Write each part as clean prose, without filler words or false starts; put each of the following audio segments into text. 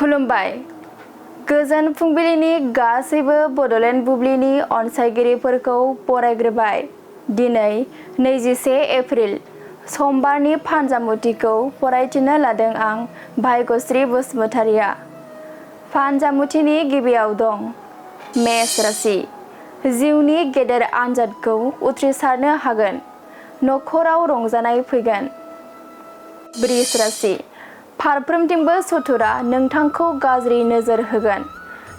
खुलुमबाय। गोजोन फुंबिलिनि गासैबो बड'लेण्ड बुब्लिनि अनसायगिरिफोरखौ बरायग्रोबाय। दिनै 21 एप्रिल समबारनि फानजामुथिखौ फरायथिनो लादों आं भाग्यश्री बसुमतारिया। फानजामुथिनि गिबियाव दं मेष राशि। जिउनि गेदेर आनजादखौ उथ्रिसारनो हागोन। नखराव रंजानाय फैगोन। बृष राशि। फारफ्रोमथिंबो सुथुरा नोंथांखौ गाज्रि नोजोर होगोन।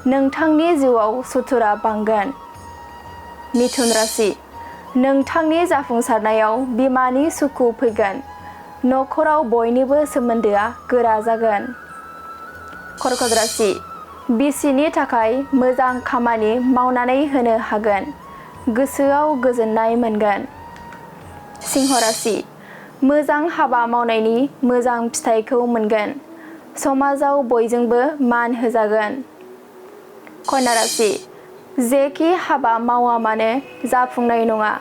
नोंथांनि जिउआव सुथुरा बांगोन। मिथुन राशि। नोंथांनि जाफुंसारनायाव बिमानि सुखु फैगोन। नखराव बयनिबो सोमोन्दोआ गोरा जागोन। कर्कट राशि। बिसिनि थाखाय मोजां खामानि मावनानै होनो हागोन। गोसोआव गोजोननाय मोनगोन। सिंह राशि। मोजां हाबा मावनायनि मोजां फिथाइखौ मोनगोन। समाजाव बयजोंबो मान होजागोन। कन्या राशि। जेखि हाबा मावा मानो जाफुंनाय नङा।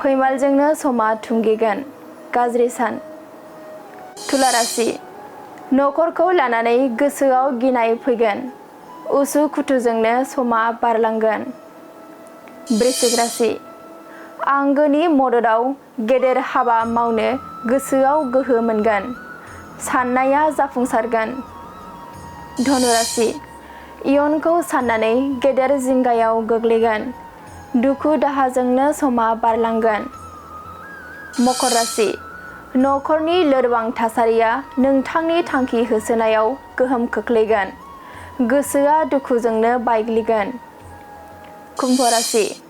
फैमालजोंनो समा थुंगेगोन। गाज्रि सान। तुला राशि। नखरखौ लानानै गोसोआव गिनाय फैगोन। उसु-खुथुजोंनो समा बारलांगोन। वृश्चिक राशि। आंगोनि मददाव गेदेर हाबा मावनो गोसोआव गोहो मोनगोन। साननाया जाफुंसारगोन। धनु राशि। इयुनखौ साननानै गेदेर जिंगायाव गोग्लैगोन। दुखु दाहाजोंनो समा बारलांगोन। मकर राशि। नखरनि लोरबां थासारिया नोंथांनि थांखि होसोनायाव गोहोम खोख्लैगोन। गोसोआ दुखुजोंनो बायग्लिगोन। कुम्भ राशि।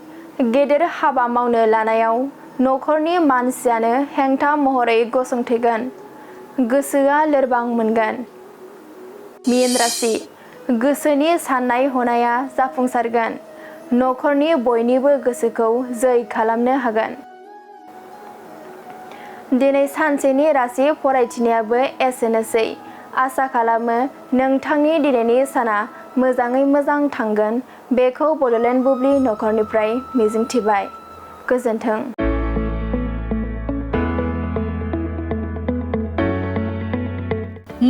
गेदेर हाबा मावनो लानायाव नखरनि मानसियानो हेंथा महरै गसंथेगोन। गोसोआ लोरबां मोनगोन। मीन राशि। गोसोनि साननाय हनाया जाफुंसारगोन। नखरनि बयनिबो गोसोखौ जै खालामनो हागोन। दिनै सानसेनि राशि फरायथिनायाबो एसेनोसै। आसा खालामो नोंथांनि दिनैनि साना मोजाङै मोजां थांगोन बेखौ बड'लेण्ड बुब्लि नखरनिफ्राय मिजिंथिबाय। गोजोन्थों।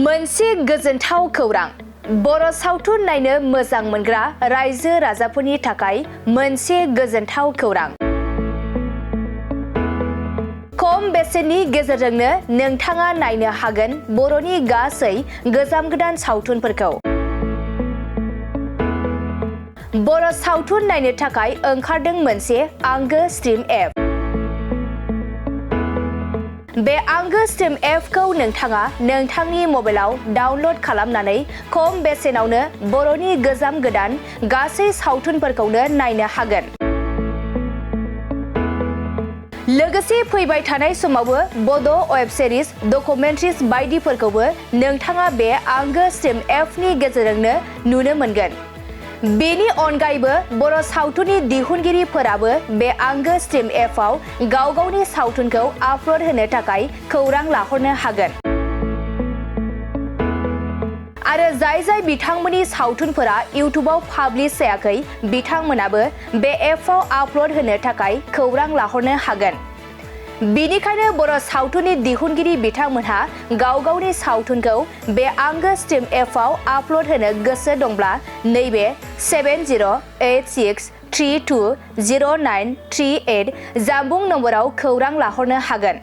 मोनसे गोजोनथाव खौरां। बर' सावथुन नायनो मोजां मोनग्रा रायजो राजाफोरनि थाखाय मोनसे गोजोनथाव खौरां। खम बेसेननि गेजेरजोंनो नोंथाङा नायनो हागोन बर'नि गासै गोजाम गोदान सावथुनफोरखौ। बर' सावथुन नायनो थाखाय ओंखारदों मोनसे आंगो स्ट्रिम एप। बे आंगो स्ट्रिम एपखौ नोंथाङा नोंथांनि मबाइलाव डाउनल'ड खालामनानै खम बेसेनावनो बर'नि गोजाम गोदान गासै सावथुनफोरखौनो नायनो हागोन। लोगोसे फैबाय थानाय समावबो बड' वेब सिरिज, डकुमेन्ट्रिज बायदिफोरखौबो नोंथाङा बे आंगो स्ट्रिम एपनि गेजेरजोंनो नुनो मोनगोन। बेनि अनगायैबो बर' सावथुननि दिहुनगिरिफोराबो बे आंगो स्ट्रिम एपआव गाव गावनि सावथुनखौ आपल'ड होनो थाखाय खौरां लाहरनो हागोन। आरो जाय बिथांमोननि सावथुनफोरा इउटुबाव पाब्लिश जायाखै बिथांमोनाबो बे एपआव आपल'ड होनो थाखाय खौरां लाहरनो हागोन। बेनिखायनो बर' सावथुननि दिहुनगिरि बिथांमोनहा गाव गावनि सावथुनखौ बे आंगो स्ट्रिम एपआव आपल'ड होनो गोसो दंब्ला नैबे 7086320938 जानबुं नम्बराव खौरां लाहरनो हागोन।